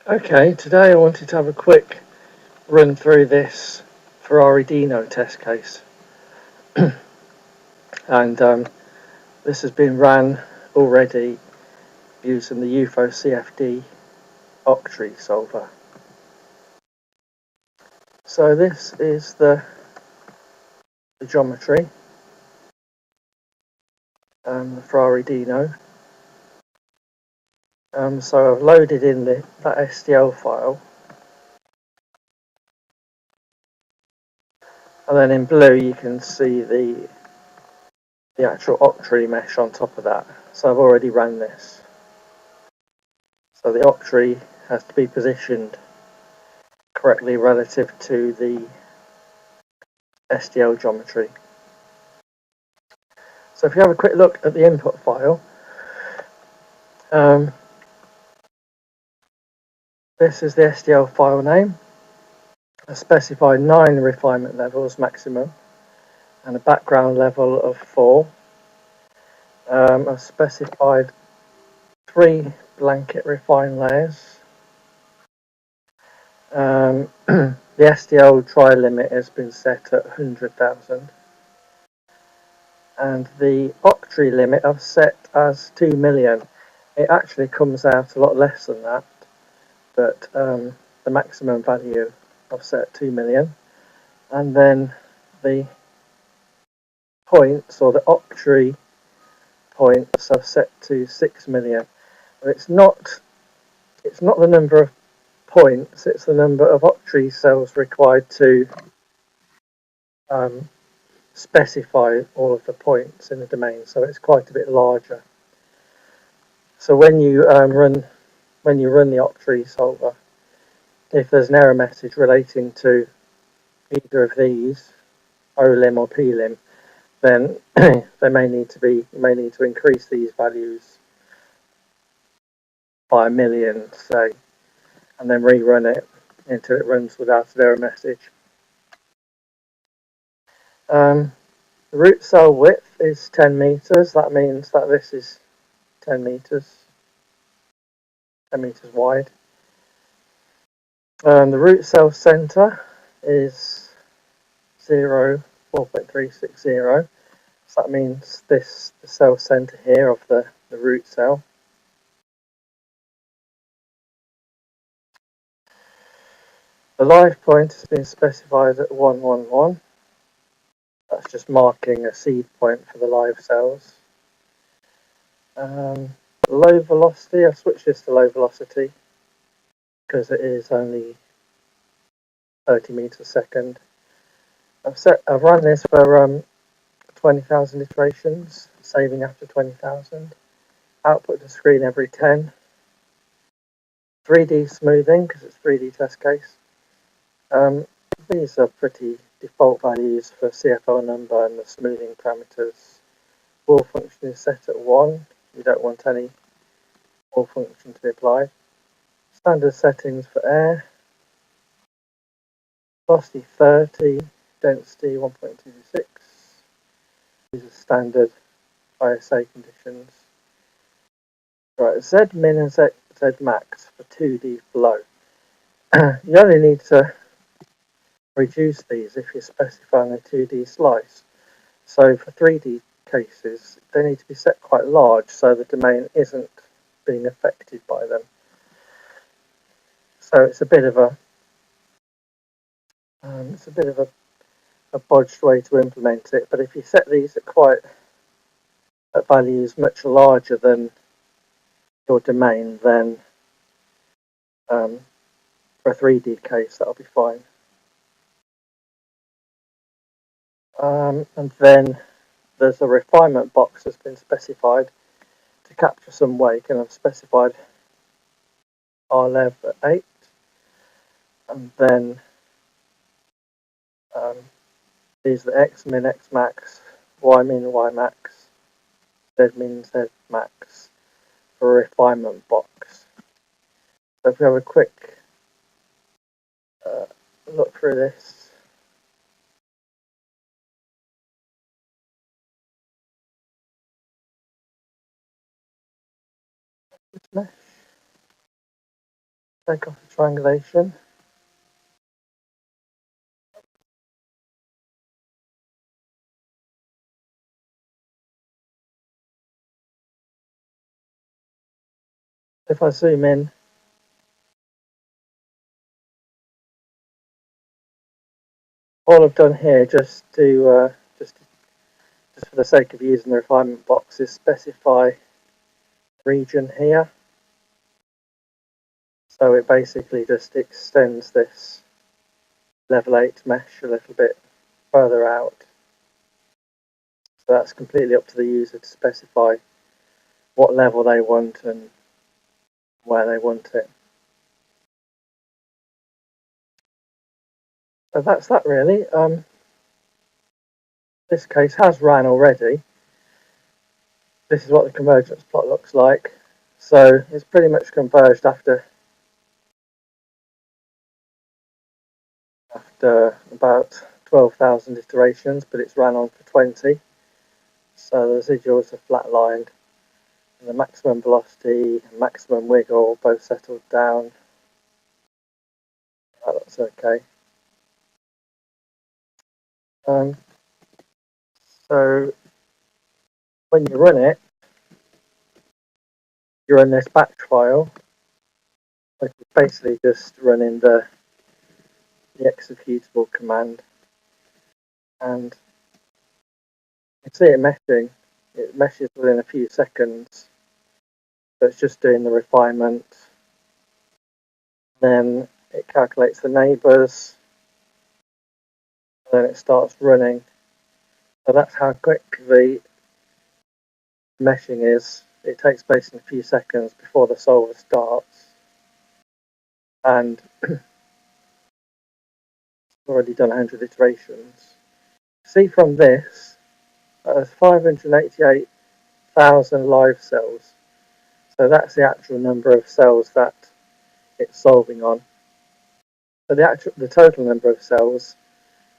Okay, today I wanted to have a quick run through this Ferrari Dino test case. and this has been ran already using the UFO-CFD octree solver. So this is the geometry, the Ferrari Dino. So I've loaded in that STL file, and then in blue you can see the actual octree mesh on top of that. So I've already ran this. So the octree has to be positioned correctly relative to the STL geometry. So if you have a quick look at the input file, this is the STL file name. I specified 9 refinement levels maximum and a background level of 4. I've specified 3 blanket refine layers. The STL try limit has been set at 100,000. And the octree limit I've set as 2 million. It actually comes out a lot less than that, but the maximum value I've set 2 million. And then the points, or the octree points, I've set to 6 million. And it's not the number of points, it's the number of octree cells required to specify all of the points in the domain, so it's quite a bit larger. So when you run the octree solver, if there's an error message relating to either of these, O-lim or P-lim, then you may need to increase these values by 1 million, say, and then rerun it until it runs without an error message. The root cell width is 10 meters. That means that this is 10 meters wide. The root cell center is 4.360. So that means the cell center here of the root cell. The live point has been specified at 111. That's just marking a seed point for the live cells. Low velocity, I've switched this to low velocity because it is only 30 meters a second. I've run this for 20,000 iterations, saving after 20,000. Output to screen every 10. 3D smoothing because it's 3D test case. These are pretty default values for CFL number and the smoothing parameters. Wall function is set at 1. You don't want any wall function to be applied. Standard settings for air. Velocity 30, density 1.26. These are standard ISA conditions. Right, Z min and Z max for 2D flow. You only need to reduce these if you're specifying a 2D slice. So for 3D cases, they need to be set quite large so the domain isn't being affected by them. So it's a bit of a bodged way to implement it. But if you set these at values much larger than your domain, then for a 3D case that'll be fine. And then there's a refinement box that's been specified to capture some wake, and I've specified RLEV at 8, and then these are the X min, X max, Y min, Y max, Z min, Z max for a refinement box. So if we have a quick look through this. Take off the triangulation. If I zoom in, all I've done here, just for the sake of using the refinement box, is specify region here. So it basically just extends this level 8 mesh a little bit further out. So that's completely up to the user to specify what level they want and where they want it. So that's that really. This case has ran already. This is what the convergence plot looks like. So it's pretty much converged after about 12,000 iterations, but it's ran on for 20. So the residuals are flatlined, and the maximum velocity and maximum wiggle both settled down. That looks okay. So when you run it, you run this batch file, which is basically just running the executable command, and you can see it meshing. It meshes within a few seconds. So it's just doing the refinement. Then it calculates the neighbours. Then it starts running. So that's how quick the meshing is. It takes place in a few seconds before the solver starts. And already done 100 iterations. See from this, there's 588,000 live cells. So that's the actual number of cells that it's solving on. So the total number of cells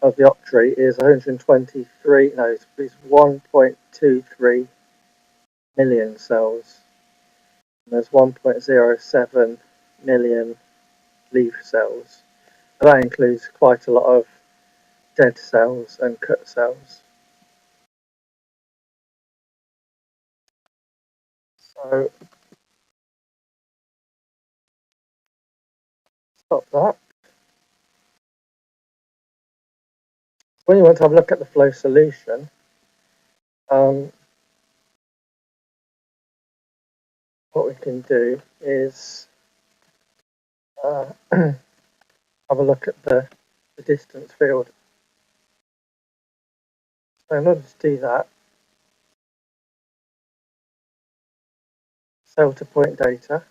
of the octree is 123, no, it's 1.23 million cells. And there's 1.07 million leaf cells. So that includes quite a lot of dead cells and cut cells. So stop that. When you want to have a look at the flow solution, what we can do is have a look at the distance field. So in order to do that, cell to point data,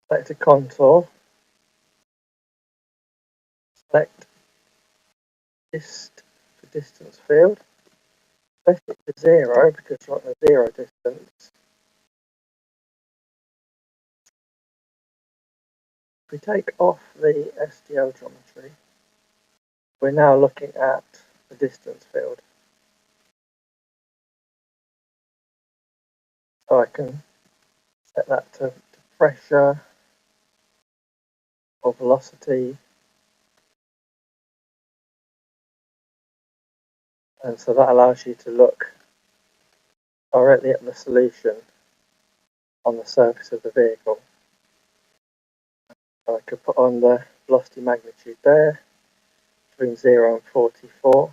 select a contour, select dist for distance field, set it to 0 because you want the 0 distance. If we take off the SDL geometry, we're now looking at the distance field. So I can set that to pressure or velocity. And so that allows you to look directly at the solution on the surface of the vehicle. So I could put on the velocity magnitude there, between 0 and 44.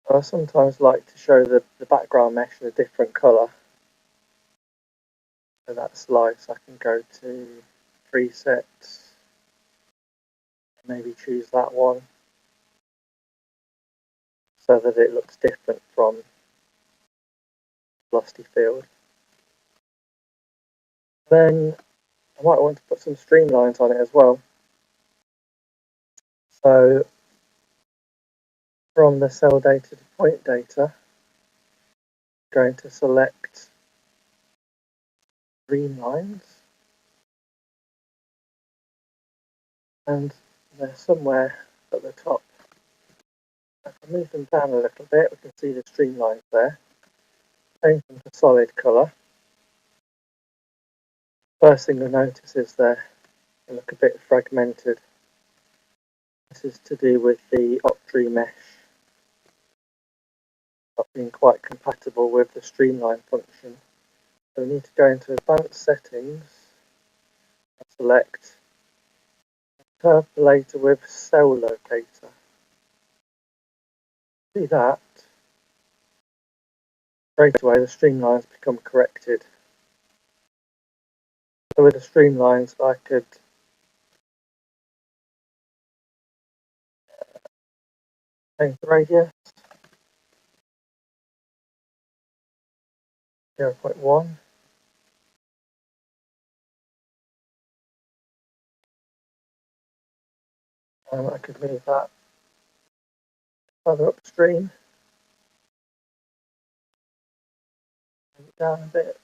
I sometimes like to show the background mesh in a different colour. So that's light, so I can go to presets, maybe choose that one, so that it looks different from velocity field. Then I might want to put some streamlines on it as well. So from the cell data to point data, I'm going to select streamlines, and they're somewhere at the top. If Move them down a little bit, we can see the streamlines there. Change them to solid colour. First thing you'll notice is they look a bit fragmented. This is to do with the octree mesh not being quite compatible with the streamline function. So we need to go into advanced settings and select interpolator with cell locator. See that? Straight away the streamlines become corrected. So with the streamlines I could change the radius 0.1. I could move that further upstream, move it down a bit.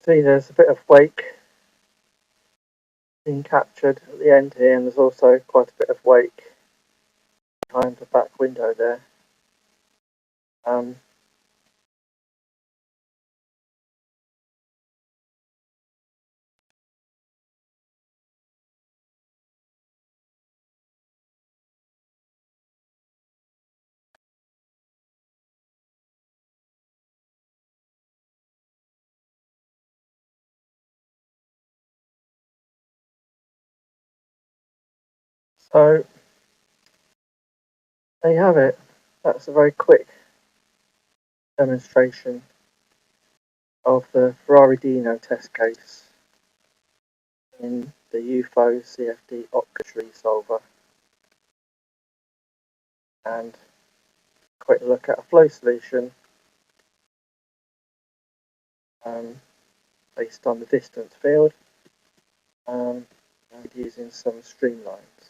See there's a bit of wake being captured at the end here, and there's also quite a bit of wake behind the back window there. So there you have it. That's a very quick demonstration of the Ferrari Dino test case in the UFO-CFD octree solver, and a quick look at a flow solution based on the distance field and using some streamlines.